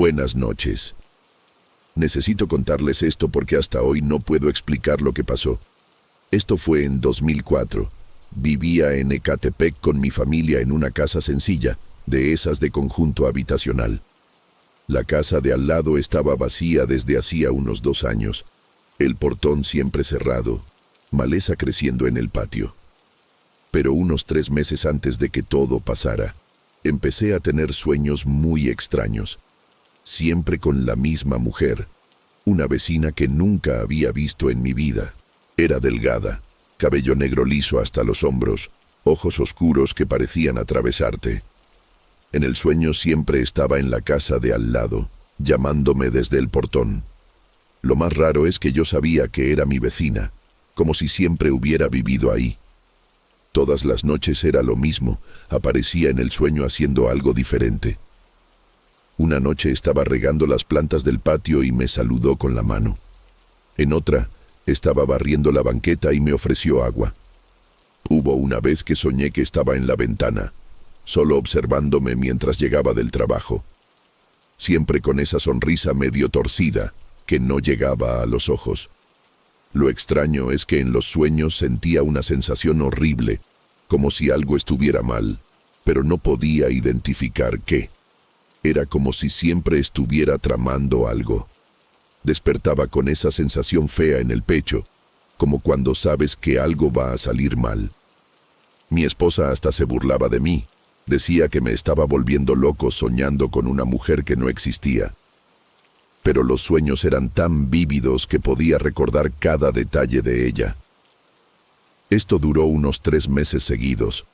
Buenas noches. Necesito contarles esto porque hasta hoy no puedo explicar lo que pasó. Esto fue en 2004. Vivía en Ecatepec con mi familia en una casa sencilla, de esas de conjunto habitacional. La casa de al lado estaba vacía desde hacía unos 2 años. El portón siempre cerrado, maleza creciendo en el patio. Pero unos 3 meses antes de que todo pasara, empecé a tener sueños muy extraños. Siempre con la misma mujer, una vecina que nunca había visto en mi vida. Era delgada, cabello negro liso hasta los hombros, ojos oscuros que parecían atravesarte. En el sueño siempre estaba en la casa de al lado, llamándome desde el portón. Lo más raro es que yo sabía que era mi vecina, como si siempre hubiera vivido ahí. Todas las noches era lo mismo, aparecía en el sueño haciendo algo diferente. Una noche estaba regando las plantas del patio y me saludó con la mano. En otra, estaba barriendo la banqueta y me ofreció agua. Hubo una vez que soñé que estaba en la ventana, solo observándome mientras llegaba del trabajo. Siempre con esa sonrisa medio torcida, que no llegaba a los ojos. Lo extraño es que en los sueños sentía una sensación horrible, como si algo estuviera mal, pero no podía identificar qué. Era como si siempre estuviera tramando algo. Despertaba con esa sensación fea en el pecho, como cuando sabes que algo va a salir mal. Mi esposa hasta se burlaba de mí. Decía que me estaba volviendo loco soñando con una mujer que no existía. Pero los sueños eran tan vívidos que podía recordar cada detalle de ella. Esto duró unos 3 meses seguidos.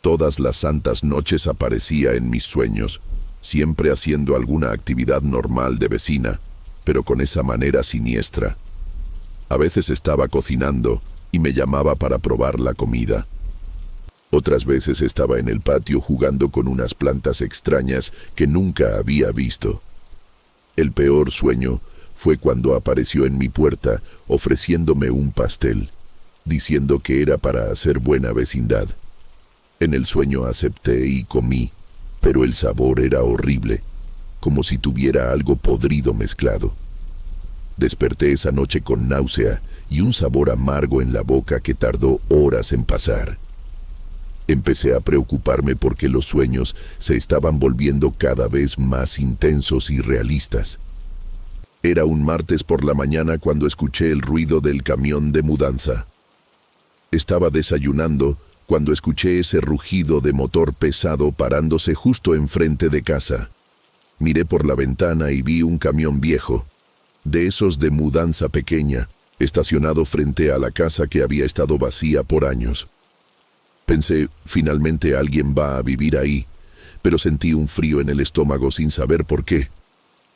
Todas las santas noches aparecía en mis sueños, siempre haciendo alguna actividad normal de vecina, pero con esa manera siniestra. A veces estaba cocinando y me llamaba para probar la comida. Otras veces estaba en el patio jugando con unas plantas extrañas que nunca había visto. El peor sueño fue cuando apareció en mi puerta ofreciéndome un pastel, diciendo que era para hacer buena vecindad. En el sueño acepté y comí, pero el sabor era horrible, como si tuviera algo podrido mezclado. Desperté esa noche con náusea y un sabor amargo en la boca que tardó horas en pasar. Empecé a preocuparme porque los sueños se estaban volviendo cada vez más intensos y realistas. Era un martes por la mañana cuando escuché el ruido del camión de mudanza. Estaba desayunando cuando escuché ese rugido de motor pesado parándose justo enfrente de casa. Miré por la ventana y vi un camión viejo, de esos de mudanza pequeña, estacionado frente a la casa que había estado vacía por años. Pensé, finalmente alguien va a vivir ahí, pero sentí un frío en el estómago sin saber por qué.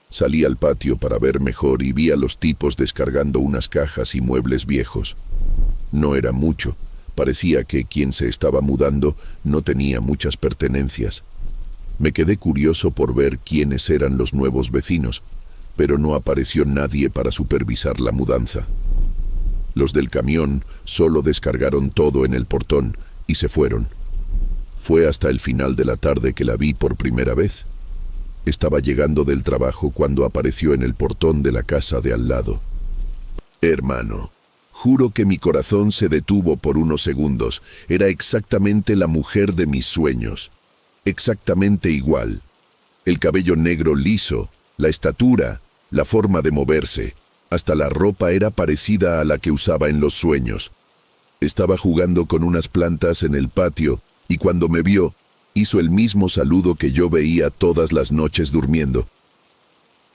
Salí al patio para ver mejor y vi a los tipos descargando unas cajas y muebles viejos. No era mucho. Parecía que quien se estaba mudando no tenía muchas pertenencias. Me quedé curioso por ver quiénes eran los nuevos vecinos, pero no apareció nadie para supervisar la mudanza. Los del camión solo descargaron todo en el portón y se fueron. Fue hasta el final de la tarde que la vi por primera vez. Estaba llegando del trabajo cuando apareció en el portón de la casa de al lado. Hermano, juro que mi corazón se detuvo por unos segundos. Era exactamente la mujer de mis sueños. Exactamente igual. El cabello negro liso, la estatura, la forma de moverse. Hasta la ropa era parecida a la que usaba en los sueños. Estaba jugando con unas plantas en el patio y cuando me vio, hizo el mismo saludo que yo veía todas las noches durmiendo.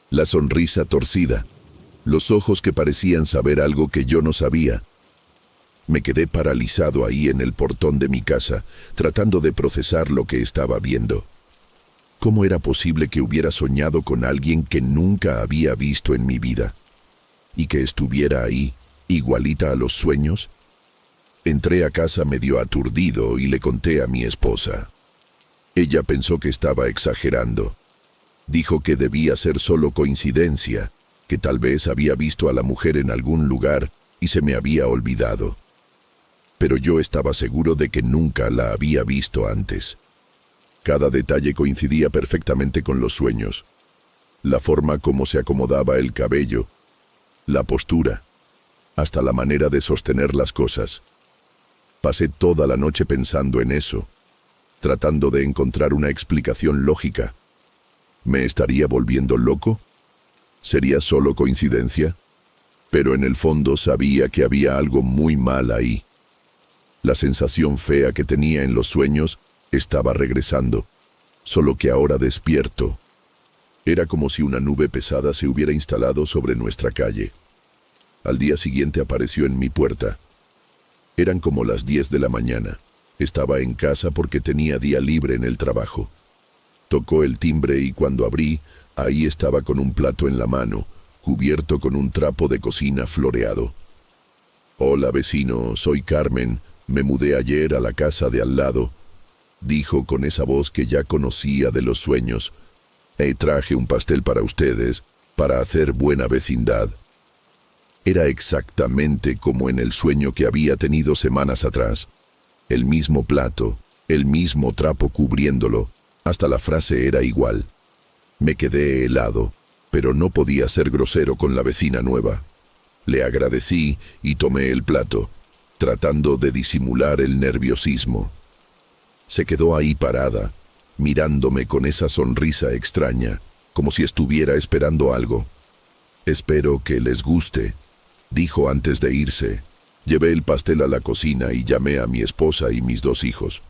La sonrisa torcida. Los ojos que parecían saber algo que yo no sabía. Me quedé paralizado ahí en el portón de mi casa, tratando de procesar lo que estaba viendo. ¿Cómo era posible que hubiera soñado con alguien que nunca había visto en mi vida? ¿Y que estuviera ahí, igualita a los sueños? Entré a casa medio aturdido y le conté a mi esposa. Ella pensó que estaba exagerando. Dijo que debía ser solo coincidencia, que tal vez había visto a la mujer en algún lugar y se me había olvidado. Pero yo estaba seguro de que nunca la había visto antes. Cada detalle coincidía perfectamente con los sueños. La forma como se acomodaba el cabello, la postura, hasta la manera de sostener las cosas. Pasé toda la noche pensando en eso, tratando de encontrar una explicación lógica. ¿Me estaría volviendo loco? ¿Sería solo coincidencia? Pero en el fondo sabía que había algo muy mal ahí. La sensación fea que tenía en los sueños estaba regresando, solo que ahora despierto. Era como si una nube pesada se hubiera instalado sobre nuestra calle. Al día siguiente apareció en mi puerta. Eran como las 10 de la mañana. Estaba en casa porque tenía día libre en el trabajo. Tocó el timbre y cuando abrí, ahí estaba con un plato en la mano, cubierto con un trapo de cocina floreado. «Hola, vecino, soy Carmen. Me mudé ayer a la casa de al lado», dijo con esa voz que ya conocía de los sueños. «Traje un pastel para ustedes, para hacer buena vecindad». Era exactamente como en el sueño que había tenido semanas atrás. El mismo plato, el mismo trapo cubriéndolo, hasta la frase era igual. Me quedé helado, pero no podía ser grosero con la vecina nueva. Le agradecí y tomé el plato, tratando de disimular el nerviosismo. Se quedó ahí parada, mirándome con esa sonrisa extraña, como si estuviera esperando algo. «Espero que les guste», dijo antes de irse. Llevé el pastel a la cocina y llamé a mi esposa y mis 2 hijos.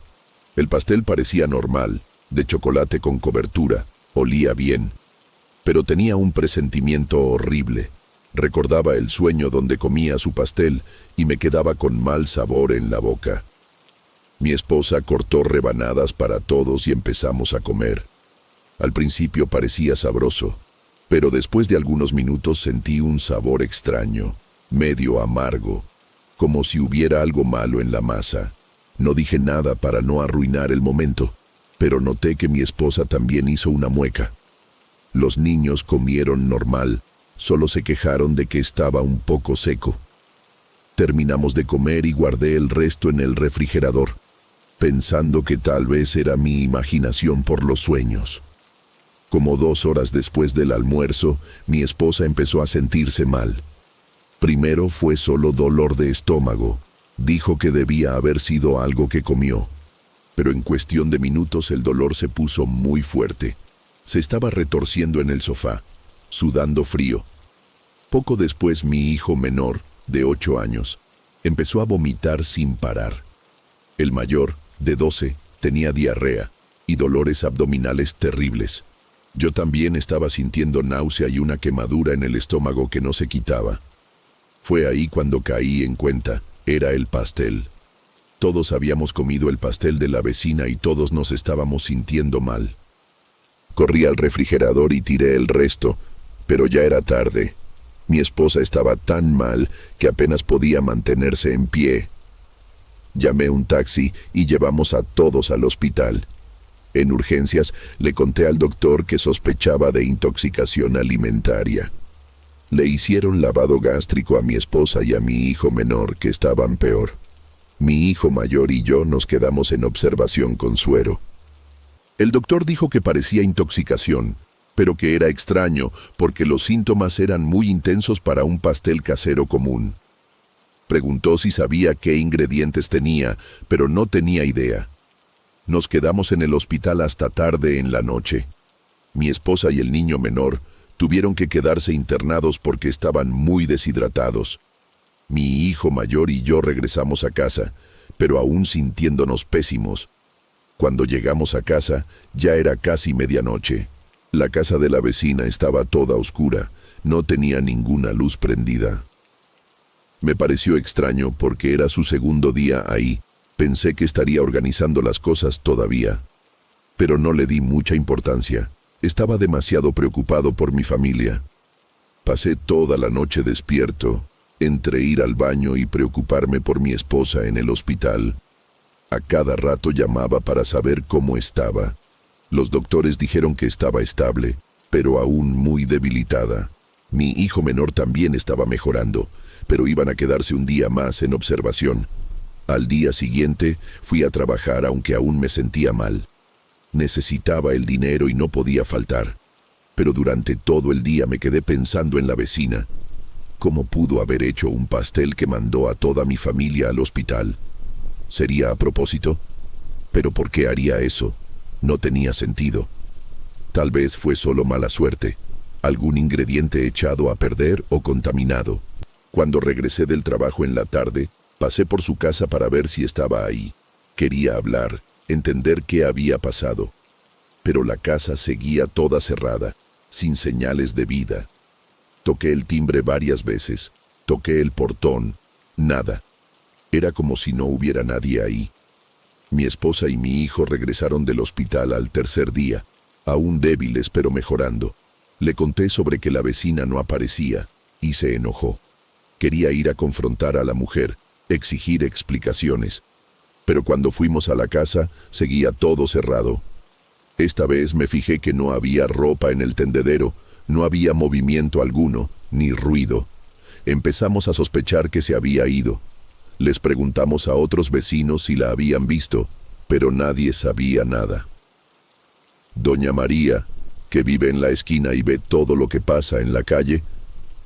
El pastel parecía normal, de chocolate con cobertura, olía bien, pero tenía un presentimiento horrible. Recordaba el sueño donde comía su pastel y me quedaba con mal sabor en la boca. Mi esposa cortó rebanadas para todos y empezamos a comer. Al principio parecía sabroso, pero después de algunos minutos sentí un sabor extraño, medio amargo, como si hubiera algo malo en la masa. No dije nada para no arruinar el momento, pero noté que mi esposa también hizo una mueca. Los niños comieron normal, solo se quejaron de que estaba un poco seco. Terminamos de comer y guardé el resto en el refrigerador, pensando que tal vez era mi imaginación por los sueños. Como 2 horas después del almuerzo, mi esposa empezó a sentirse mal. Primero fue solo dolor de estómago. Dijo que debía haber sido algo que comió. Pero en cuestión de minutos el dolor se puso muy fuerte. Se estaba retorciendo en el sofá, sudando frío. Poco después mi hijo menor, de 8 años, empezó a vomitar sin parar. El mayor, de 12, tenía diarrea y dolores abdominales terribles. Yo también estaba sintiendo náusea y una quemadura en el estómago que no se quitaba. Fue ahí cuando caí en cuenta, era el pastel. Todos habíamos comido el pastel de la vecina y todos nos estábamos sintiendo mal. Corrí al refrigerador y tiré el resto, pero ya era tarde. Mi esposa estaba tan mal que apenas podía mantenerse en pie. Llamé un taxi y llevamos a todos al hospital. En urgencias le conté al doctor que sospechaba de intoxicación alimentaria. Le hicieron lavado gástrico a mi esposa y a mi hijo menor, que estaban peor. Mi hijo mayor y yo nos quedamos en observación con suero. El doctor dijo que parecía intoxicación, pero que era extraño porque los síntomas eran muy intensos para un pastel casero común. Preguntó si sabía qué ingredientes tenía, pero no tenía idea. Nos quedamos en el hospital hasta tarde en la noche. Mi esposa y el niño menor tuvieron que quedarse internados porque estaban muy deshidratados. Mi hijo mayor y yo regresamos a casa, pero aún sintiéndonos pésimos. Cuando llegamos a casa, ya era casi medianoche. La casa de la vecina estaba toda oscura, no tenía ninguna luz prendida. Me pareció extraño porque era su segundo día ahí. Pensé que estaría organizando las cosas todavía, pero no le di mucha importancia. Estaba demasiado preocupado por mi familia. Pasé toda la noche despierto, entre ir al baño y preocuparme por mi esposa en el hospital. A cada rato llamaba para saber cómo estaba. Los doctores dijeron que estaba estable, pero aún muy debilitada. Mi hijo menor también estaba mejorando, pero iban a quedarse un día más en observación. Al día siguiente fui a trabajar aunque aún me sentía mal. Necesitaba el dinero y no podía faltar. pero durante todo el día me quedé pensando en la vecina. ¿Cómo pudo haber hecho un pastel que mandó a toda mi familia al hospital? ¿Sería a propósito? ¿Pero por qué haría eso? No tenía sentido. Tal vez fue solo mala suerte, algún ingrediente echado a perder o contaminado. Cuando regresé del trabajo en la tarde, pasé por su casa para ver si estaba ahí. Quería hablar, entender qué había pasado. Pero la casa seguía toda cerrada, sin señales de vida. Toqué el timbre varias veces, toqué el portón, nada. Era como si no hubiera nadie ahí. Mi esposa y mi hijo regresaron del hospital al tercer día, aún débiles pero mejorando. Le conté sobre que la vecina no aparecía, y se enojó. Quería ir a confrontar a la mujer, exigir explicaciones. Pero cuando fuimos a la casa, seguía todo cerrado. Esta vez me fijé que no había ropa en el tendedero, no había movimiento alguno, ni ruido. Empezamos a sospechar que se había ido. Les preguntamos a otros vecinos si la habían visto, pero nadie sabía nada. Doña María, que vive en la esquina y ve todo lo que pasa en la calle,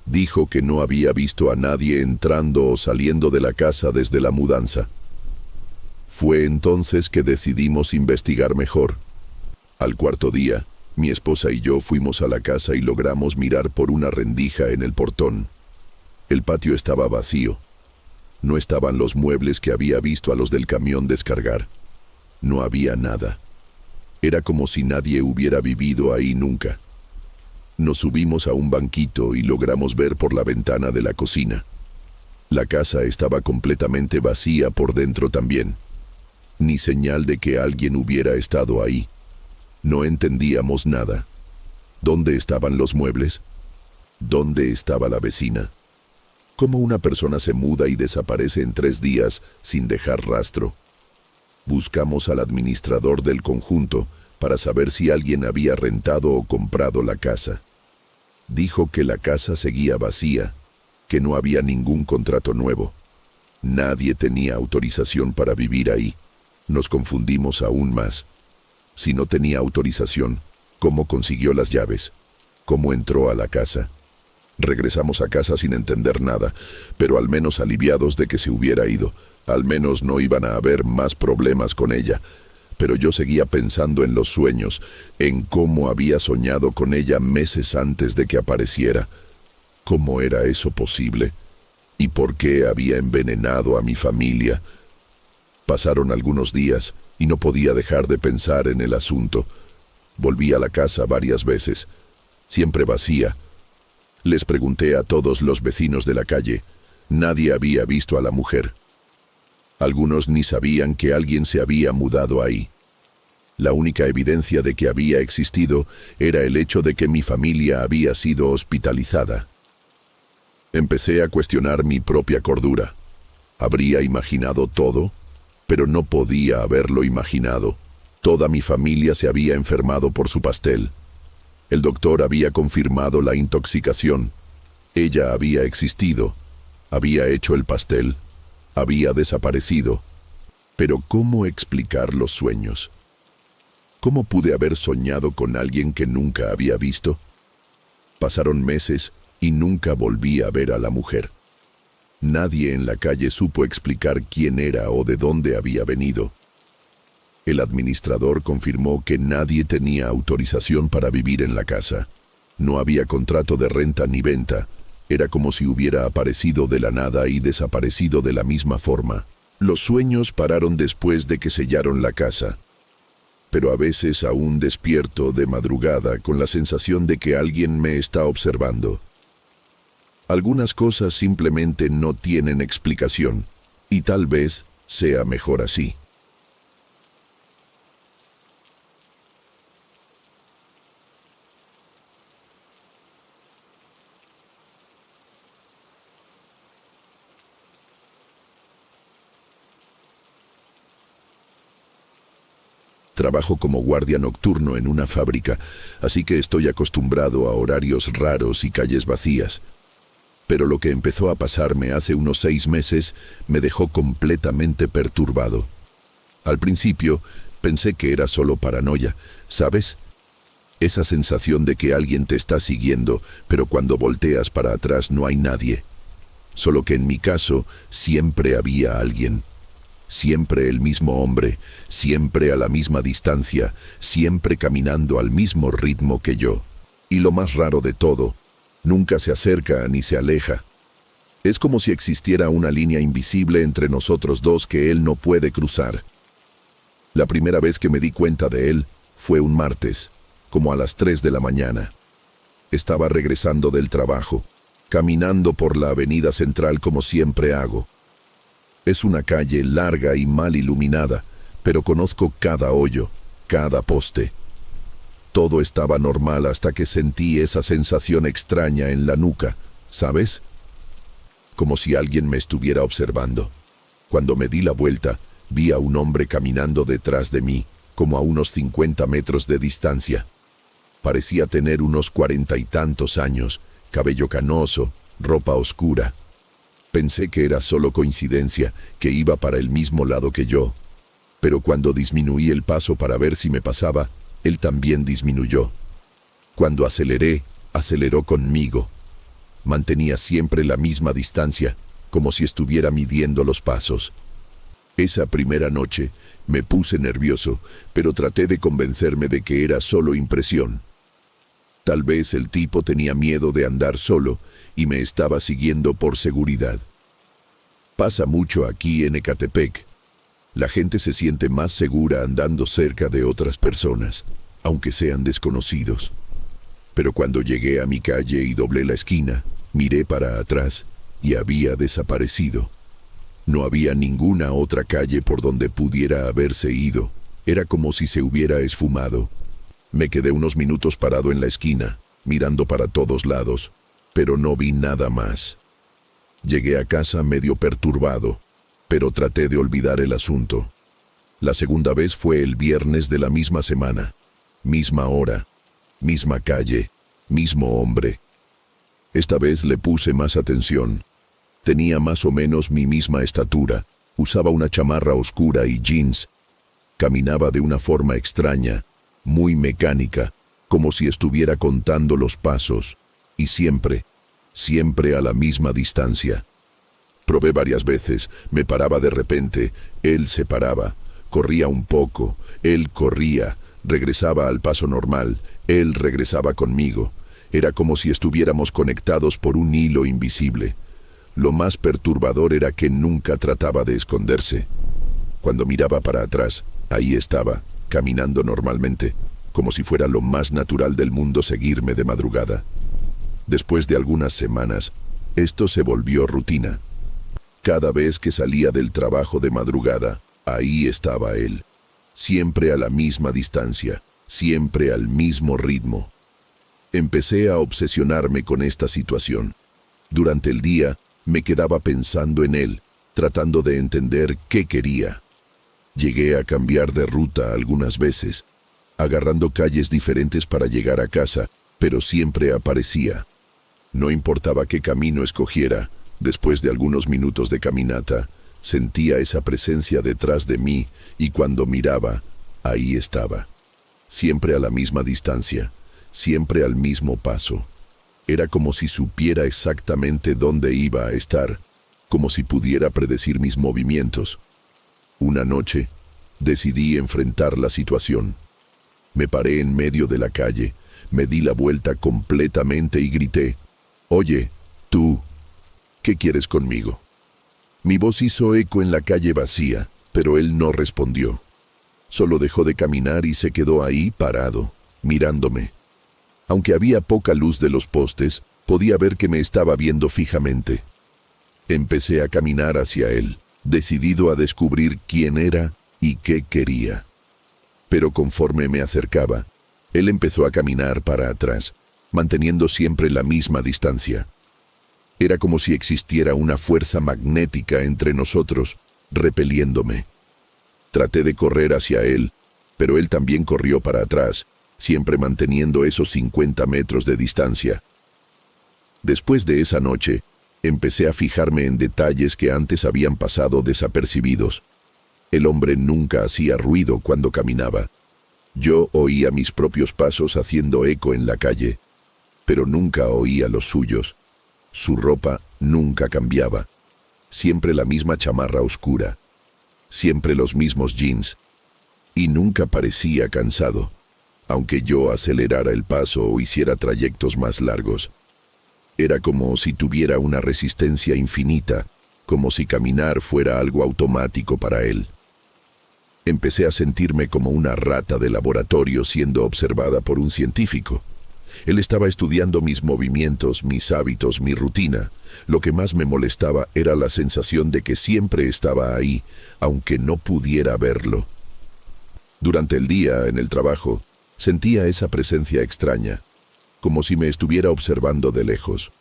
dijo que no había visto a nadie entrando o saliendo de la casa desde la mudanza. Fue entonces que decidimos investigar mejor. Al cuarto día, mi esposa y yo fuimos a la casa y logramos mirar por una rendija en el portón. El patio estaba vacío. No estaban los muebles que había visto a los del camión descargar. No había nada. Era como si nadie hubiera vivido ahí nunca. Nos subimos a un banquito y logramos ver por la ventana de la cocina. La casa estaba completamente vacía por dentro también. Ni señal de que alguien hubiera estado ahí. No entendíamos nada. ¿Dónde estaban los muebles? ¿Dónde estaba la vecina? ¿Cómo una persona se muda y desaparece en 3 días sin dejar rastro? Buscamos al administrador del conjunto para saber si alguien había rentado o comprado la casa. Dijo que la casa seguía vacía, que no había ningún contrato nuevo. Nadie tenía autorización para vivir ahí. Nos confundimos aún más. Si no tenía autorización, ¿cómo consiguió las llaves? ¿Cómo entró a la casa? Regresamos a casa sin entender nada, pero al menos aliviados de que se hubiera ido. Al menos no iban a haber más problemas con ella. Pero yo seguía pensando en los sueños, en cómo había soñado con ella meses antes de que apareciera. ¿Cómo era eso posible? ¿Y por qué había envenenado a mi familia? Pasaron algunos días y no podía dejar de pensar en el asunto. Volví a la casa varias veces, siempre vacía. Les pregunté a todos los vecinos de la calle. Nadie había visto a la mujer. Algunos ni sabían que alguien se había mudado ahí. La única evidencia de que había existido era el hecho de que mi familia había sido hospitalizada. Empecé a cuestionar mi propia cordura. ¿Habría imaginado todo? Pero no podía haberlo imaginado. Toda mi familia se había enfermado por su pastel. El doctor había confirmado la intoxicación. Ella había existido. Había hecho el pastel. Había desaparecido. Pero ¿cómo explicar los sueños? ¿Cómo pude haber soñado con alguien que nunca había visto? Pasaron meses y nunca volví a ver a la mujer. Nadie en la calle supo explicar quién era o de dónde había venido. El administrador confirmó que nadie tenía autorización para vivir en la casa. No había contrato de renta ni venta. Era como si hubiera aparecido de la nada y desaparecido de la misma forma. Los sueños pararon después de que sellaron la casa. Pero a veces aún despierto de madrugada con la sensación de que alguien me está observando. Algunas cosas simplemente no tienen explicación, y tal vez sea mejor así. Trabajo como guardia nocturno en una fábrica, así que estoy acostumbrado a horarios raros y calles vacías. Pero lo que empezó a pasarme hace unos 6 meses me dejó completamente perturbado. Al principio pensé que era solo paranoia, ¿sabes? Esa sensación de que alguien te está siguiendo, pero cuando volteas para atrás no hay nadie. Solo que en mi caso siempre había alguien. Siempre el mismo hombre, siempre a la misma distancia, siempre caminando al mismo ritmo que yo. Y lo más raro de todo, nunca se acerca ni se aleja. Es como si existiera una línea invisible entre nosotros dos que él no puede cruzar. La primera vez que me di cuenta de él fue un martes, como a las 3 de la mañana. Estaba regresando del trabajo, caminando por la avenida central como siempre hago. Es una calle larga y mal iluminada, pero conozco cada hoyo, cada poste. Todo estaba normal hasta que sentí esa sensación extraña en la nuca, ¿sabes? Como si alguien me estuviera observando. Cuando me di la vuelta, vi a un hombre caminando detrás de mí, como a unos 50 metros de distancia. Parecía tener unos 40 y tantos años, cabello canoso, ropa oscura. Pensé que era solo coincidencia, que iba para el mismo lado que yo. Pero cuando disminuí el paso para ver si me pasaba, él también disminuyó. Cuando aceleré, aceleró conmigo. Mantenía siempre la misma distancia, como si estuviera midiendo los pasos. Esa primera noche me puse nervioso, pero traté de convencerme de que era solo impresión. Tal vez el tipo tenía miedo de andar solo y me estaba siguiendo por seguridad. Pasa mucho aquí en Ecatepec. La gente se siente más segura andando cerca de otras personas, aunque sean desconocidos. Pero cuando llegué a mi calle y doblé la esquina, miré para atrás y había desaparecido. No había ninguna otra calle por donde pudiera haberse ido. Era como si se hubiera esfumado. Me quedé unos minutos parado en la esquina, mirando para todos lados, pero no vi nada más. Llegué a casa medio perturbado, pero traté de olvidar el asunto. La segunda vez fue el viernes de la misma semana. Misma hora, misma calle, mismo hombre. Esta vez le puse más atención. Tenía más o menos mi misma estatura, usaba una chamarra oscura y jeans. Caminaba de una forma extraña, muy mecánica, como si estuviera contando los pasos, y siempre a la misma distancia. Probé varias veces, me paraba de repente, él se paraba, corría un poco, él corría, regresaba al paso normal, él regresaba conmigo. Era como si estuviéramos conectados por un hilo invisible. Lo más perturbador era que nunca trataba de esconderse. Cuando miraba para atrás, ahí estaba, caminando normalmente, como si fuera lo más natural del mundo seguirme de madrugada. Después de algunas semanas, esto se volvió rutina. Cada vez que salía del trabajo de madrugada, ahí estaba él. Siempre a la misma distancia, siempre al mismo ritmo. Empecé a obsesionarme con esta situación. Durante el día, me quedaba pensando en él, tratando de entender qué quería. Llegué a cambiar de ruta algunas veces, agarrando calles diferentes para llegar a casa, pero siempre aparecía. No importaba qué camino escogiera, después de algunos minutos de caminata, sentía esa presencia detrás de mí y cuando miraba, ahí estaba. Siempre a la misma distancia, siempre al mismo paso. Era como si supiera exactamente dónde iba a estar, como si pudiera predecir mis movimientos. Una noche, decidí enfrentar la situación. Me paré en medio de la calle, me di la vuelta completamente y grité: «Oye, tú, ¿qué quieres conmigo?». Mi voz hizo eco en la calle vacía, pero él no respondió. Solo dejó de caminar y se quedó ahí parado, mirándome. Aunque había poca luz de los postes, podía ver que me estaba viendo fijamente. Empecé a caminar hacia él, decidido a descubrir quién era y qué quería. Pero conforme me acercaba, él empezó a caminar para atrás, manteniendo siempre la misma distancia. Era como si existiera una fuerza magnética entre nosotros, repeliéndome. Traté de correr hacia él, pero él también corrió para atrás, siempre manteniendo esos 50 metros de distancia. Después de esa noche, empecé a fijarme en detalles que antes habían pasado desapercibidos. El hombre nunca hacía ruido cuando caminaba. Yo oía mis propios pasos haciendo eco en la calle, pero nunca oía los suyos. Su ropa nunca cambiaba. Siempre la misma chamarra oscura, siempre los mismos jeans, y nunca parecía cansado, aunque yo acelerara el paso o hiciera trayectos más largos. Era como si tuviera una resistencia infinita, como si caminar fuera algo automático para él. Empecé a sentirme como una rata de laboratorio siendo observada por un científico. Él estaba estudiando mis movimientos, mis hábitos, mi rutina. Lo que más me molestaba era la sensación de que siempre estaba ahí, aunque no pudiera verlo. Durante el día, en el trabajo, sentía esa presencia extraña, como si me estuviera observando de lejos.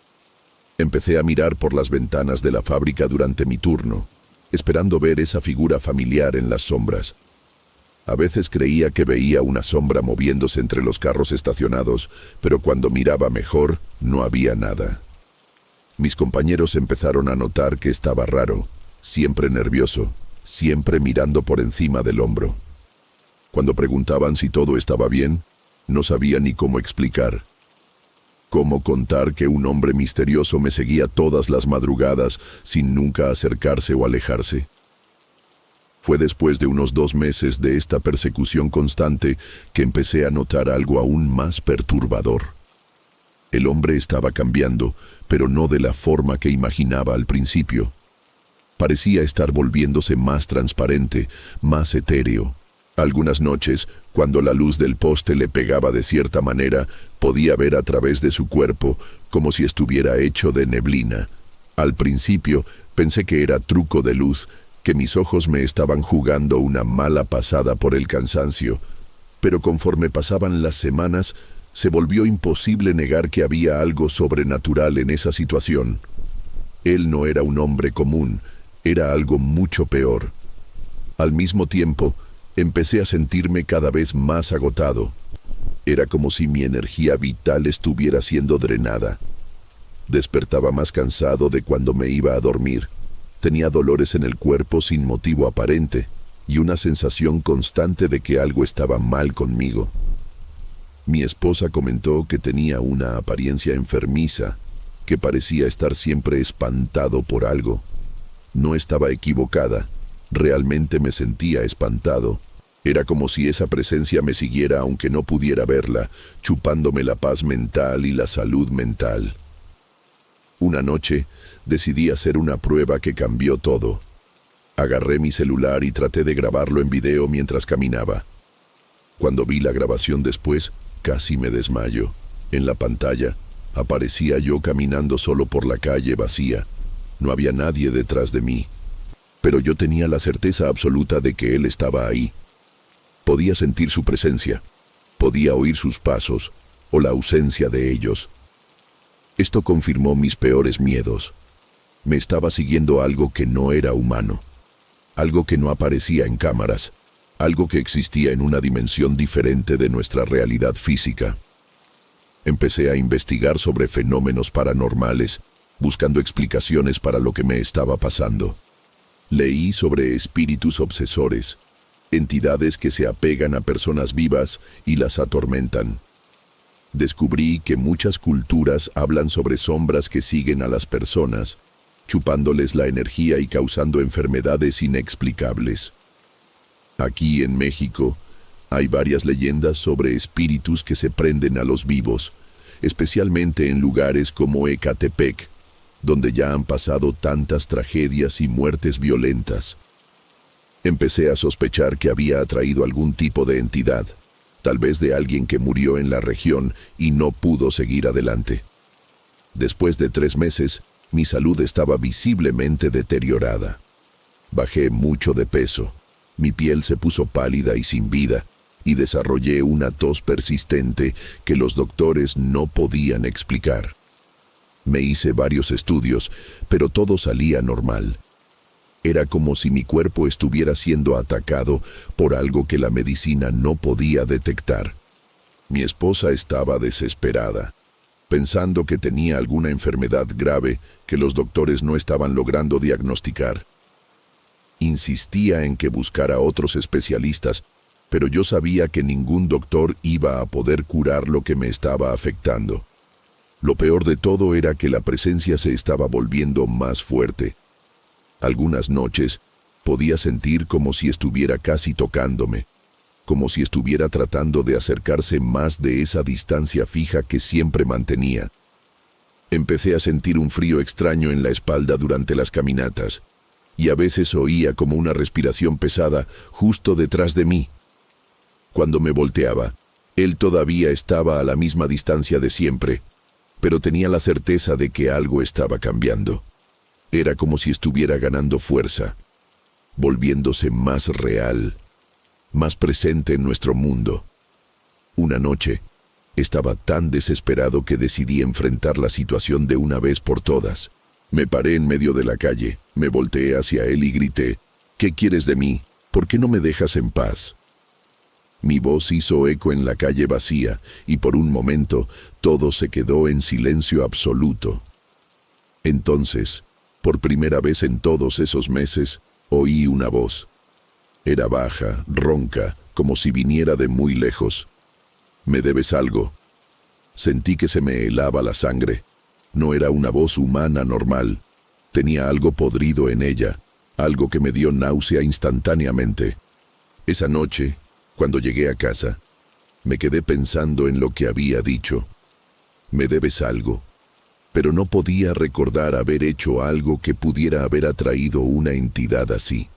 Empecé a mirar por las ventanas de la fábrica durante mi turno, esperando ver esa figura familiar en las sombras. A veces creía que veía una sombra moviéndose entre los carros estacionados, pero cuando miraba mejor, no había nada. Mis compañeros empezaron a notar que estaba raro, siempre nervioso, siempre mirando por encima del hombro. Cuando preguntaban si todo estaba bien, no sabía ni cómo explicar. ¿Cómo contar que un hombre misterioso me seguía todas las madrugadas sin nunca acercarse o alejarse? Fue después de unos 2 meses de esta persecución constante que empecé a notar algo aún más perturbador. El hombre estaba cambiando, pero no de la forma que imaginaba al principio. Parecía estar volviéndose más transparente, más etéreo. Algunas noches, cuando la luz del poste le pegaba de cierta manera, podía ver a través de su cuerpo, como si estuviera hecho de neblina. Al principio, pensé que era truco de luz, que mis ojos me estaban jugando una mala pasada por el cansancio, pero conforme pasaban las semanas, se volvió imposible negar que había algo sobrenatural en esa situación. Él no era un hombre común, era algo mucho peor. Al mismo tiempo, empecé a sentirme cada vez más agotado. Era como si mi energía vital estuviera siendo drenada. Despertaba más cansado de cuando me iba a dormir. Tenía dolores en el cuerpo sin motivo aparente y una sensación constante de que algo estaba mal conmigo. Mi esposa comentó que tenía una apariencia enfermiza, que parecía estar siempre espantado por algo. No estaba equivocada, realmente me sentía espantado. Era como si esa presencia me siguiera aunque no pudiera verla, chupándome la paz mental y la salud mental. Una noche, decidí hacer una prueba que cambió todo. Agarré mi celular y traté de grabarlo en video mientras caminaba. Cuando vi la grabación después, casi me desmayo. En la pantalla, aparecía yo caminando solo por la calle vacía. No había nadie detrás de mí. Pero yo tenía la certeza absoluta de que él estaba ahí. Podía sentir su presencia. Podía oír sus pasos, o la ausencia de ellos. Esto confirmó mis peores miedos. Me estaba siguiendo algo que no era humano, algo que no aparecía en cámaras, algo que existía en una dimensión diferente de nuestra realidad física. Empecé a investigar sobre fenómenos paranormales, buscando explicaciones para lo que me estaba pasando. Leí sobre espíritus obsesores, entidades que se apegan a personas vivas y las atormentan. Descubrí que muchas culturas hablan sobre sombras que siguen a las personas, chupándoles la energía y causando enfermedades inexplicables. Aquí en México, hay varias leyendas sobre espíritus que se prenden a los vivos, especialmente en lugares como Ecatepec, donde ya han pasado tantas tragedias y muertes violentas. Empecé a sospechar que había atraído algún tipo de entidad, tal vez de alguien que murió en la región y no pudo seguir adelante. Después de 3 meses, mi salud estaba visiblemente deteriorada. Bajé mucho de peso, mi piel se puso pálida y sin vida, y desarrollé una tos persistente que los doctores no podían explicar. Me hice varios estudios, pero todo salía normal. Era como si mi cuerpo estuviera siendo atacado por algo que la medicina no podía detectar. Mi esposa estaba desesperada, pensando que tenía alguna enfermedad grave que los doctores no estaban logrando diagnosticar. Insistía en que buscara otros especialistas, pero yo sabía que ningún doctor iba a poder curar lo que me estaba afectando. Lo peor de todo era que la presencia se estaba volviendo más fuerte. Algunas noches podía sentir como si estuviera casi tocándome, como si estuviera tratando de acercarse más de esa distancia fija que siempre mantenía. Empecé a sentir un frío extraño en la espalda durante las caminatas, y a veces oía como una respiración pesada justo detrás de mí. Cuando me volteaba, él todavía estaba a la misma distancia de siempre, pero tenía la certeza de que algo estaba cambiando. Era como si estuviera ganando fuerza, volviéndose más real, más presente en nuestro mundo. Una noche, estaba tan desesperado que decidí enfrentar la situación de una vez por todas. Me paré en medio de la calle, me volteé hacia él y grité: «¿Qué quieres de mí? ¿Por qué no me dejas en paz?». Mi voz hizo eco en la calle vacía, y por un momento todo se quedó en silencio absoluto. Entonces, por primera vez en todos esos meses, oí una voz. Era baja, ronca, como si viniera de muy lejos. «¿Me debes algo?». Sentí que se me helaba la sangre. No era una voz humana normal. Tenía algo podrido en ella, algo que me dio náusea instantáneamente. Esa noche, cuando llegué a casa, me quedé pensando en lo que había dicho. «Me debes algo», pero no podía recordar haber hecho algo que pudiera haber atraído una entidad así.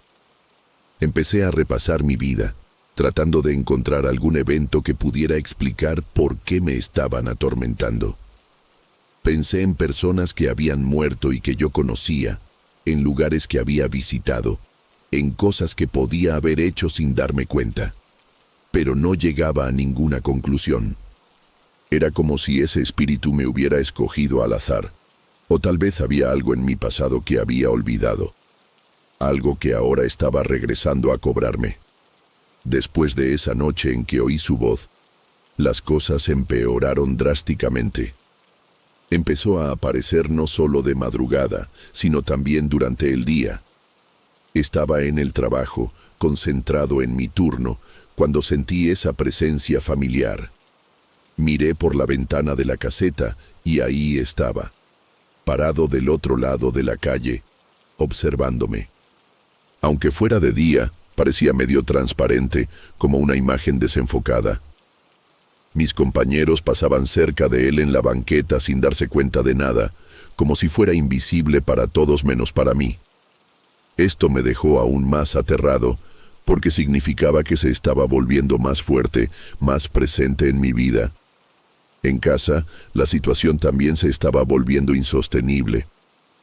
Empecé a repasar mi vida, tratando de encontrar algún evento que pudiera explicar por qué me estaban atormentando. Pensé en personas que habían muerto y que yo conocía, en lugares que había visitado, en cosas que podía haber hecho sin darme cuenta. Pero no llegaba a ninguna conclusión. Era como si ese espíritu me hubiera escogido al azar, o tal vez había algo en mi pasado que había olvidado, algo que ahora estaba regresando a cobrarme. Después de esa noche en que oí su voz, las cosas empeoraron drásticamente. Empezó a aparecer no solo de madrugada, sino también durante el día. Estaba en el trabajo, concentrado en mi turno, cuando sentí esa presencia familiar. Miré por la ventana de la caseta y ahí estaba, parado del otro lado de la calle, observándome. Aunque fuera de día, parecía medio transparente, como una imagen desenfocada. Mis compañeros pasaban cerca de él en la banqueta sin darse cuenta de nada, como si fuera invisible para todos menos para mí. Esto me dejó aún más aterrado, porque significaba que se estaba volviendo más fuerte, más presente en mi vida. En casa, la situación también se estaba volviendo insostenible.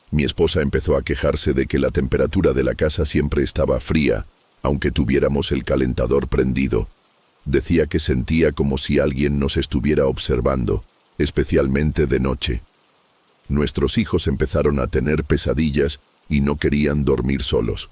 Mi esposa empezó a quejarse de que la temperatura de la casa siempre estaba fría, aunque tuviéramos el calentador prendido. Decía que sentía como si alguien nos estuviera observando, especialmente de noche. Nuestros hijos empezaron a tener pesadillas y no querían dormir solos.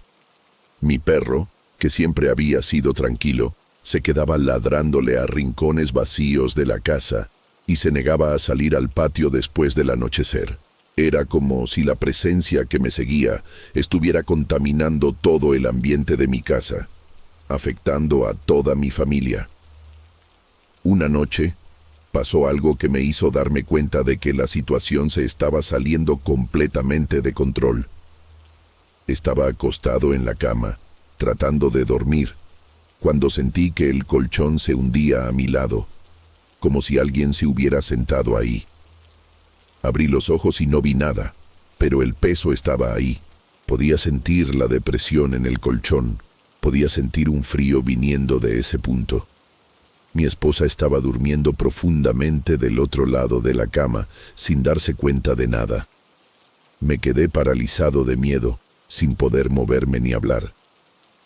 Mi perro, que siempre había sido tranquilo, se quedaba ladrándole a rincones vacíos de la casa y se negaba a salir al patio después del anochecer. Era como si la presencia que me seguía estuviera contaminando todo el ambiente de mi casa, afectando a toda mi familia. Una noche, pasó algo que me hizo darme cuenta de que la situación se estaba saliendo completamente de control. Estaba acostado en la cama, tratando de dormir, cuando sentí que el colchón se hundía a mi lado, como si alguien se hubiera sentado ahí. Abrí los ojos y no vi nada, pero el peso estaba ahí. Podía sentir la depresión en el colchón, podía sentir un frío viniendo de ese punto. Mi esposa estaba durmiendo profundamente del otro lado de la cama, sin darse cuenta de nada. Me quedé paralizado de miedo, sin poder moverme ni hablar.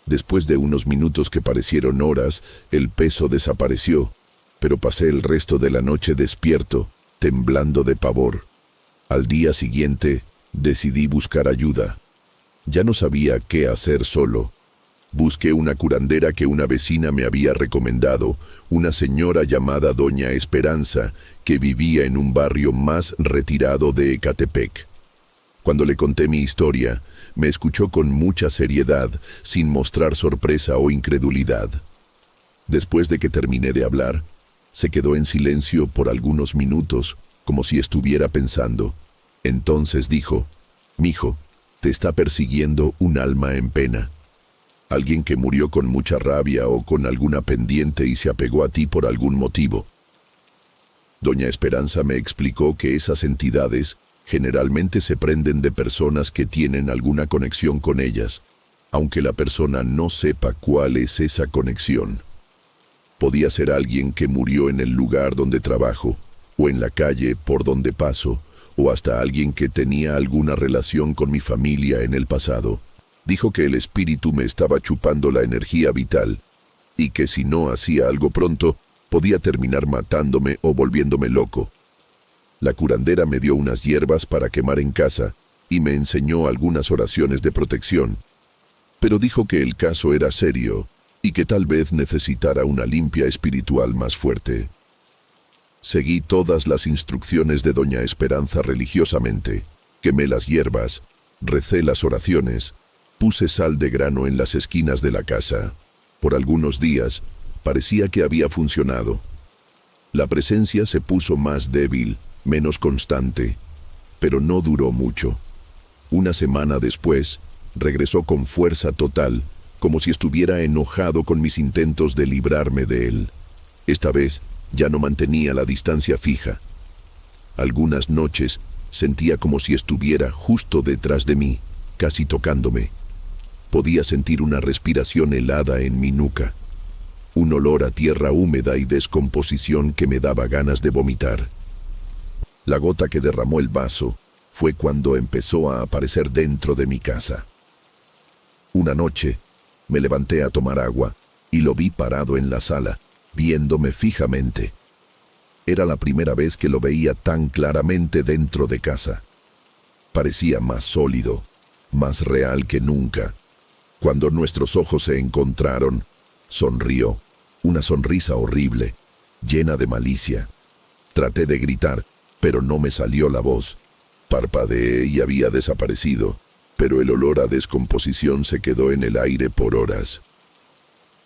Después de unos minutos que parecieron horas, el peso desapareció, pero pasé el resto de la noche despierto, temblando de pavor. Al día siguiente, decidí buscar ayuda. Ya no sabía qué hacer solo. Busqué una curandera que una vecina me había recomendado, una señora llamada Doña Esperanza, que vivía en un barrio más retirado de Ecatepec. Cuando le conté mi historia, me escuchó con mucha seriedad, sin mostrar sorpresa o incredulidad. Después de que terminé de hablar, se quedó en silencio por algunos minutos, como si estuviera pensando. Entonces dijo: «Mijo, te está persiguiendo un alma en pena. Alguien que murió con mucha rabia o con alguna pendiente y se apegó a ti por algún motivo». Doña Esperanza me explicó que esas entidades generalmente se prenden de personas que tienen alguna conexión con ellas, aunque la persona no sepa cuál es esa conexión. Podía ser alguien que murió en el lugar donde trabajo, o en la calle por donde paso, o hasta alguien que tenía alguna relación con mi familia en el pasado. Dijo que el espíritu me estaba chupando la energía vital, y que si no hacía algo pronto, podía terminar matándome o volviéndome loco. La curandera me dio unas hierbas para quemar en casa, y me enseñó algunas oraciones de protección, pero dijo que el caso era serio, y que tal vez necesitara una limpia espiritual más fuerte. Seguí todas las instrucciones de Doña Esperanza religiosamente. Quemé las hierbas, recé las oraciones, puse sal de grano en las esquinas de la casa. Por algunos días, parecía que había funcionado. La presencia se puso más débil, menos constante, pero no duró mucho. Una semana después, regresó con fuerza total, como si estuviera enojado con mis intentos de librarme de él. Esta vez, ya no mantenía la distancia fija. Algunas noches sentía como si estuviera justo detrás de mí, casi tocándome. Podía sentir una respiración helada en mi nuca, un olor a tierra húmeda y descomposición que me daba ganas de vomitar. La gota que derramó el vaso fue cuando empezó a aparecer dentro de mi casa. Una noche, me levanté a tomar agua y lo vi parado en la sala, viéndome fijamente. Era la primera vez que lo veía tan claramente dentro de casa. Parecía más sólido, más real que nunca. Cuando nuestros ojos se encontraron, sonrió, una sonrisa horrible, llena de malicia. Traté de gritar, pero no me salió la voz. Parpadeé y había desaparecido, pero el olor a descomposición se quedó en el aire por horas.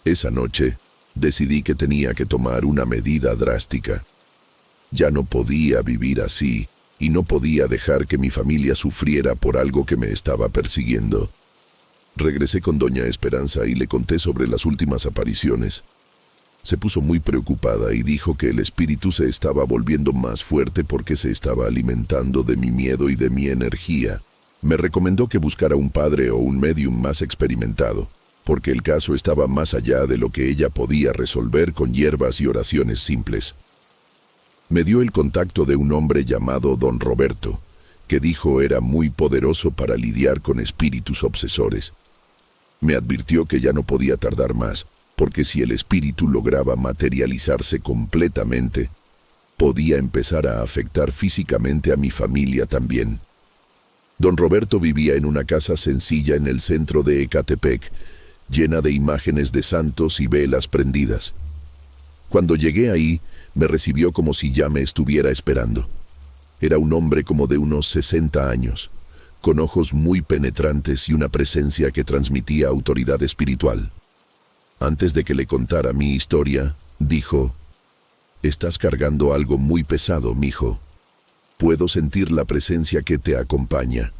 Esa noche, decidí que tenía que tomar una medida drástica. Ya no podía vivir así, y no podía dejar que mi familia sufriera por algo que me estaba persiguiendo. Regresé con Doña Esperanza y le conté sobre las últimas apariciones. Se puso muy preocupada y dijo que el espíritu se estaba volviendo más fuerte porque se estaba alimentando de mi miedo y de mi energía. Me recomendó que buscara un padre o un médium más experimentado, porque el caso estaba más allá de lo que ella podía resolver con hierbas y oraciones simples. Me dio el contacto de un hombre llamado Don Roberto, que dijo era muy poderoso para lidiar con espíritus obsesores. Me advirtió que ya no podía tardar más, porque si el espíritu lograba materializarse completamente, podía empezar a afectar físicamente a mi familia también. Don Roberto vivía en una casa sencilla en el centro de Ecatepec, llena de imágenes de santos y velas prendidas. Cuando llegué ahí, me recibió como si ya me estuviera esperando. Era un hombre como de unos 60 años, con ojos muy penetrantes y una presencia que transmitía autoridad espiritual. Antes de que le contara mi historia, dijo: «Estás cargando algo muy pesado, mijo. Puedo sentir la presencia que te acompaña».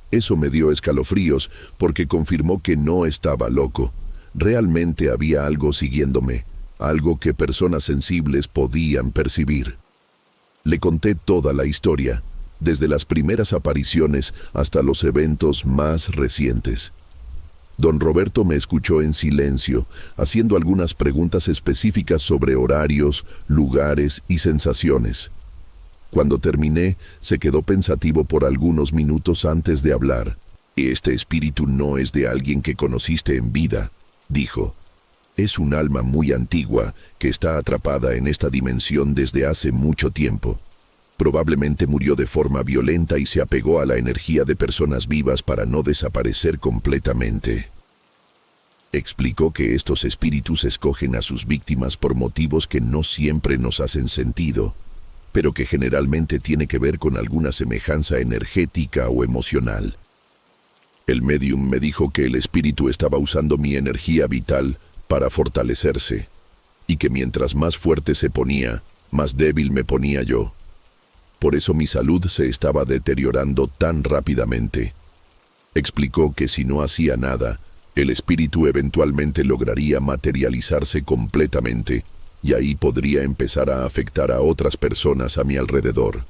Eso me dio escalofríos porque confirmó que no estaba loco. Realmente había algo siguiéndome, algo que personas sensibles podían percibir. Le conté toda la historia, desde las primeras apariciones hasta los eventos más recientes. Don Roberto me escuchó en silencio, haciendo algunas preguntas específicas sobre horarios, lugares y sensaciones. Cuando terminé, se quedó pensativo por algunos minutos antes de hablar. «Este espíritu no es de alguien que conociste en vida», dijo. «Es un alma muy antigua que está atrapada en esta dimensión desde hace mucho tiempo. Probablemente murió de forma violenta y se apegó a la energía de personas vivas para no desaparecer completamente». Explicó que estos espíritus escogen a sus víctimas por motivos que no siempre nos hacen sentido, pero que generalmente tiene que ver con alguna semejanza energética o emocional. El médium me dijo que el espíritu estaba usando mi energía vital para fortalecerse, y que mientras más fuerte se ponía, más débil me ponía yo. Por eso mi salud se estaba deteriorando tan rápidamente. Explicó que si no hacía nada, el espíritu eventualmente lograría materializarse completamente, y ahí podría empezar a afectar a otras personas a mi alrededor.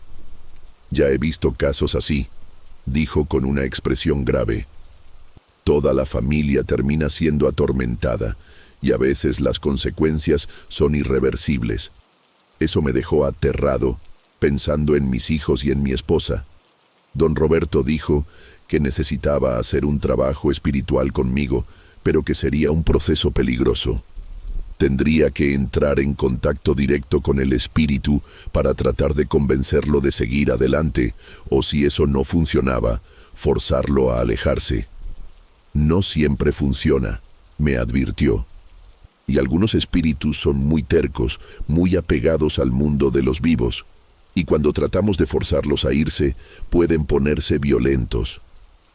Ya he visto casos así, dijo con una expresión grave. Toda la familia termina siendo atormentada, y a veces las consecuencias son irreversibles. Eso me dejó aterrado, pensando en mis hijos y en mi esposa. Don Roberto dijo que necesitaba hacer un trabajo espiritual conmigo, pero que sería un proceso peligroso. Tendría que entrar en contacto directo con el espíritu para tratar de convencerlo de seguir adelante, o si eso no funcionaba, forzarlo a alejarse. No siempre funciona, me advirtió. Y algunos espíritus son muy tercos, muy apegados al mundo de los vivos, y cuando tratamos de forzarlos a irse, pueden ponerse violentos.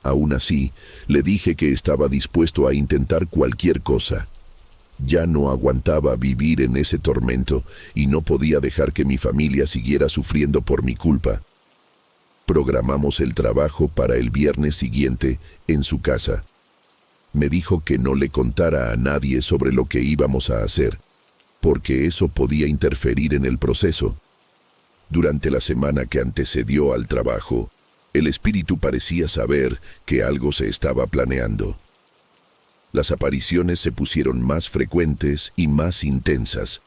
Aún así, le dije que estaba dispuesto a intentar cualquier cosa. Ya no aguantaba vivir en ese tormento y no podía dejar que mi familia siguiera sufriendo por mi culpa. Programamos el trabajo para el viernes siguiente en su casa. Me dijo que no le contara a nadie sobre lo que íbamos a hacer, porque eso podía interferir en el proceso. Durante la semana que antecedió al trabajo, el espíritu parecía saber que algo se estaba planeando. Las apariciones se pusieron más frecuentes y más intensas.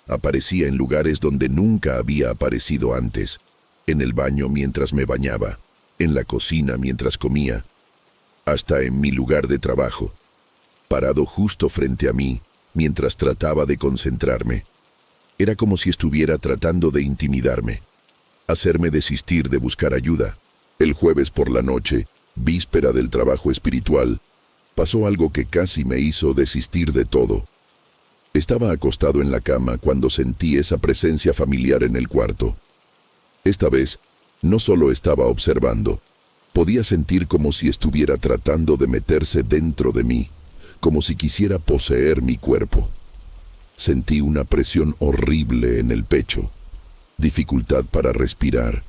Aparecía en lugares donde nunca había aparecido antes, en el baño mientras me bañaba, en la cocina mientras comía, hasta en mi lugar de trabajo, parado justo frente a mí, mientras trataba de concentrarme. Era como si estuviera tratando de intimidarme, hacerme desistir de buscar ayuda. El jueves por la noche, víspera del trabajo espiritual, pasó algo que casi me hizo desistir de todo. Estaba acostado en la cama cuando sentí esa presencia familiar en el cuarto. Esta vez, no solo estaba observando, podía sentir como si estuviera tratando de meterse dentro de mí, como si quisiera poseer mi cuerpo. Sentí una presión horrible en el pecho, dificultad para respirar,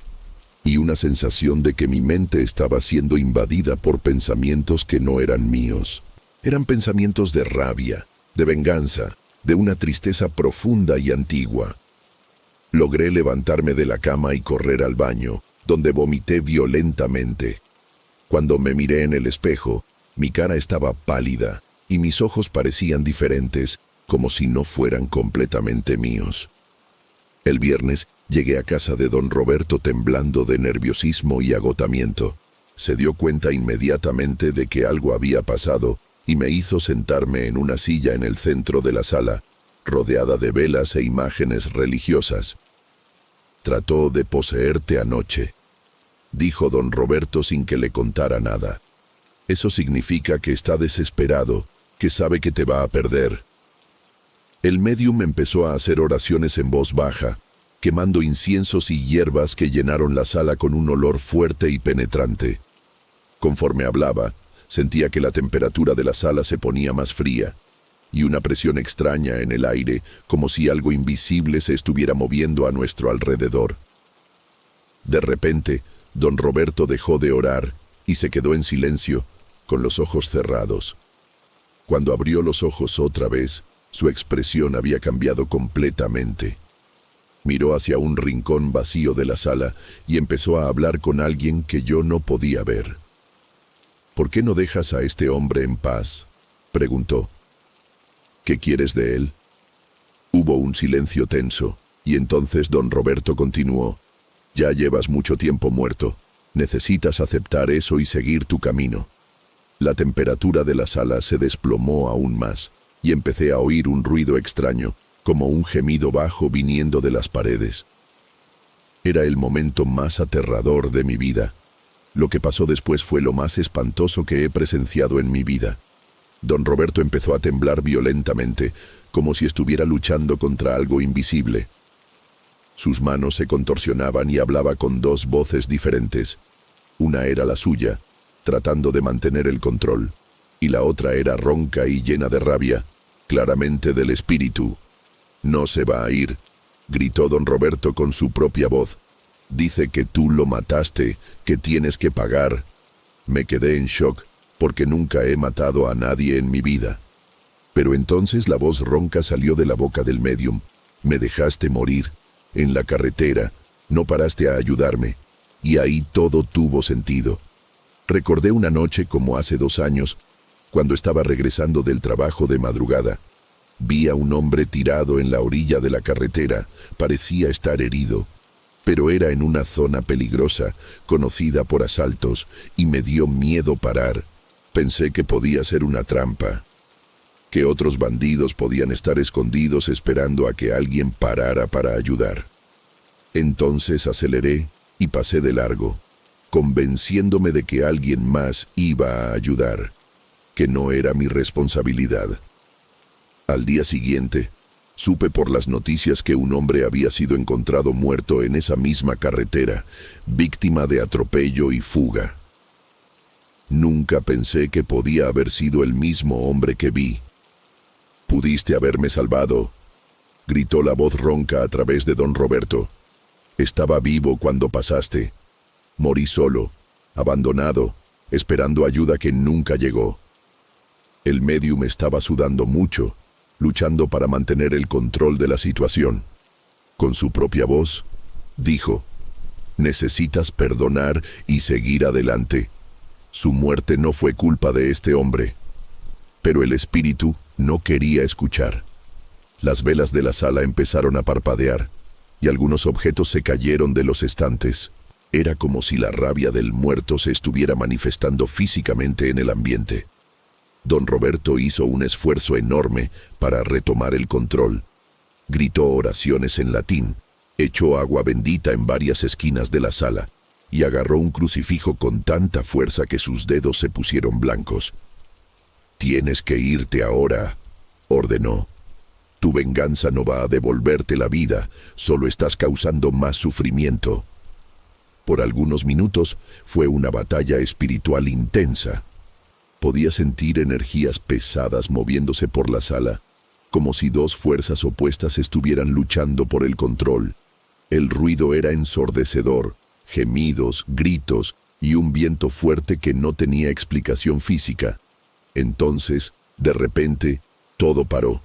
y una sensación de que mi mente estaba siendo invadida por pensamientos que no eran míos. Eran pensamientos de rabia, de venganza, de una tristeza profunda y antigua. Logré levantarme de la cama y correr al baño, donde vomité violentamente. Cuando me miré en el espejo, mi cara estaba pálida y mis ojos parecían diferentes, como si no fueran completamente míos. El viernes llegué a casa de don Roberto temblando de nerviosismo y agotamiento. Se dio cuenta inmediatamente de que algo había pasado y me hizo sentarme en una silla en el centro de la sala, rodeada de velas e imágenes religiosas. «Trató de poseerte anoche», dijo don Roberto sin que le contara nada. «Eso significa que está desesperado, que sabe que te va a perder». El médium empezó a hacer oraciones en voz baja, quemando inciensos y hierbas que llenaron la sala con un olor fuerte y penetrante. Conforme hablaba, sentía que la temperatura de la sala se ponía más fría, y una presión extraña en el aire, como si algo invisible se estuviera moviendo a nuestro alrededor. De repente, don Roberto dejó de orar y se quedó en silencio, con los ojos cerrados. Cuando abrió los ojos otra vez, su expresión había cambiado completamente. Miró hacia un rincón vacío de la sala y empezó a hablar con alguien que yo no podía ver. «¿Por qué no dejas a este hombre en paz?», preguntó. «¿Qué quieres de él?». Hubo un silencio tenso, y entonces don Roberto continuó. «Ya llevas mucho tiempo muerto. Necesitas aceptar eso y seguir tu camino». La temperatura de la sala se desplomó aún más, y empecé a oír un ruido extraño, como un gemido bajo viniendo de las paredes. Era el momento más aterrador de mi vida. Lo que pasó después fue lo más espantoso que he presenciado en mi vida. Don Roberto empezó a temblar violentamente, como si estuviera luchando contra algo invisible. Sus manos se contorsionaban y hablaba con dos voces diferentes. Una era la suya, tratando de mantener el control, y la otra era ronca y llena de rabia, claramente del espíritu. No se va a ir, gritó don Roberto con su propia voz. Dice que tú lo mataste, que tienes que pagar. Me quedé en shock, porque nunca he matado a nadie en mi vida. Pero entonces la voz ronca salió de la boca del médium. Me dejaste morir. En la carretera, no paraste a ayudarme. Y ahí todo tuvo sentido. Recordé una noche como hace 2 años, cuando estaba regresando del trabajo de madrugada. Vi a un hombre tirado en la orilla de la carretera. Parecía estar herido, pero era en una zona peligrosa, conocida por asaltos, y me dio miedo parar. Pensé que podía ser una trampa, que otros bandidos podían estar escondidos esperando a que alguien parara para ayudar. Entonces aceleré y pasé de largo, convenciéndome de que alguien más iba a ayudar, que no era mi responsabilidad. Al día siguiente, supe por las noticias que un hombre había sido encontrado muerto en esa misma carretera, víctima de atropello y fuga. Nunca pensé que podía haber sido el mismo hombre que vi. «Pudiste haberme salvado», gritó la voz ronca a través de don Roberto. «Estaba vivo cuando pasaste. Morí solo, abandonado, esperando ayuda que nunca llegó». El médium estaba sudando mucho, luchando para mantener el control de la situación. Con su propia voz, dijo: «Necesitas perdonar y seguir adelante. Su muerte no fue culpa de este hombre». Pero el espíritu no quería escuchar. Las velas de la sala empezaron a parpadear, y algunos objetos se cayeron de los estantes. Era como si la rabia del muerto se estuviera manifestando físicamente en el ambiente. Don Roberto hizo un esfuerzo enorme para retomar el control. Gritó oraciones en latín, echó agua bendita en varias esquinas de la sala, y agarró un crucifijo con tanta fuerza que sus dedos se pusieron blancos. «Tienes que irte ahora», ordenó. «Tu venganza no va a devolverte la vida, solo estás causando más sufrimiento». Por algunos minutos fue una batalla espiritual intensa. Podía sentir energías pesadas moviéndose por la sala, como si 2 fuerzas opuestas estuvieran luchando por el control. El ruido era ensordecedor, gemidos, gritos y un viento fuerte que no tenía explicación física. Entonces, de repente, todo paró.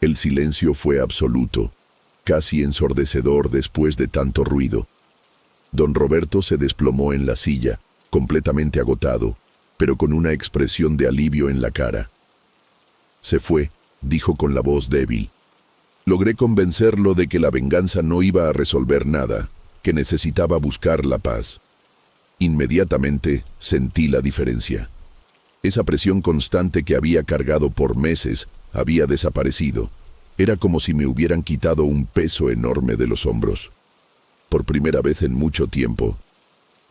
El silencio fue absoluto, casi ensordecedor después de tanto ruido. Don Roberto se desplomó en la silla, completamente agotado, pero con una expresión de alivio en la cara. «Se fue», dijo con la voz débil. «Logré convencerlo de que la venganza no iba a resolver nada, que necesitaba buscar la paz». Inmediatamente sentí la diferencia. Esa presión constante que había cargado por meses había desaparecido. Era como si me hubieran quitado un peso enorme de los hombros. Por primera vez en mucho tiempo,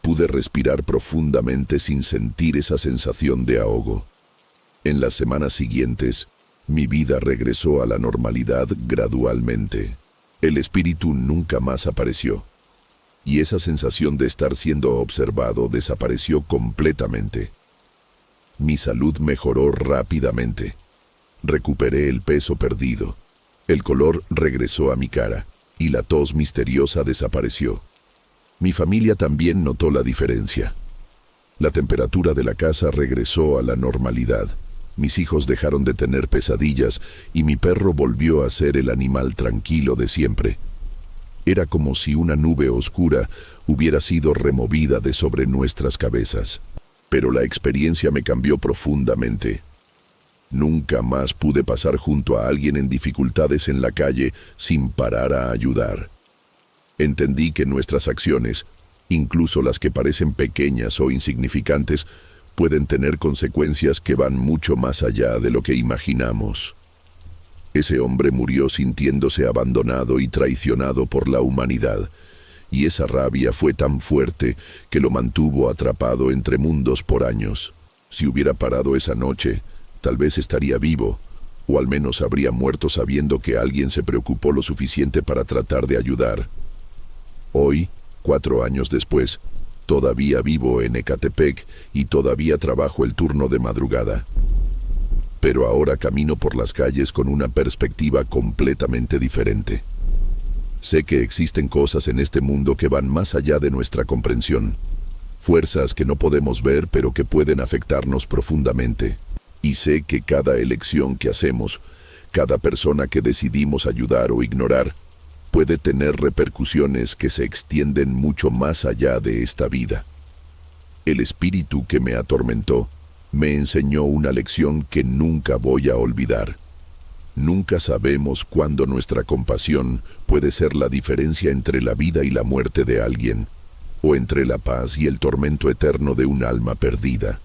pude respirar profundamente sin sentir esa sensación de ahogo. En las semanas siguientes, mi vida regresó a la normalidad gradualmente. El espíritu nunca más apareció, y esa sensación de estar siendo observado desapareció completamente. Mi salud mejoró rápidamente. Recuperé el peso perdido. El color regresó a mi cara, y la tos misteriosa desapareció. Mi familia también notó la diferencia. La temperatura de la casa regresó a la normalidad. Mis hijos dejaron de tener pesadillas y mi perro volvió a ser el animal tranquilo de siempre. Era como si una nube oscura hubiera sido removida de sobre nuestras cabezas. Pero la experiencia me cambió profundamente. Nunca más pude pasar junto a alguien en dificultades en la calle sin parar a ayudar. Entendí que nuestras acciones, incluso las que parecen pequeñas o insignificantes, pueden tener consecuencias que van mucho más allá de lo que imaginamos. Ese hombre murió sintiéndose abandonado y traicionado por la humanidad, y esa rabia fue tan fuerte que lo mantuvo atrapado entre mundos por años. Si hubiera parado esa noche, tal vez estaría vivo, o al menos habría muerto sabiendo que alguien se preocupó lo suficiente para tratar de ayudar. Hoy, 4 años después, todavía vivo en Ecatepec y todavía trabajo el turno de madrugada. pero ahora camino por las calles con una perspectiva completamente diferente. Sé que existen cosas en este mundo que van más allá de nuestra comprensión, fuerzas que no podemos ver pero que pueden afectarnos profundamente. Y sé que cada elección que hacemos, cada persona que decidimos ayudar o ignorar, puede tener repercusiones que se extienden mucho más allá de esta vida. El espíritu que me atormentó me enseñó una lección que nunca voy a olvidar. Nunca sabemos cuándo nuestra compasión puede ser la diferencia entre la vida y la muerte de alguien, o entre la paz y el tormento eterno de un alma perdida.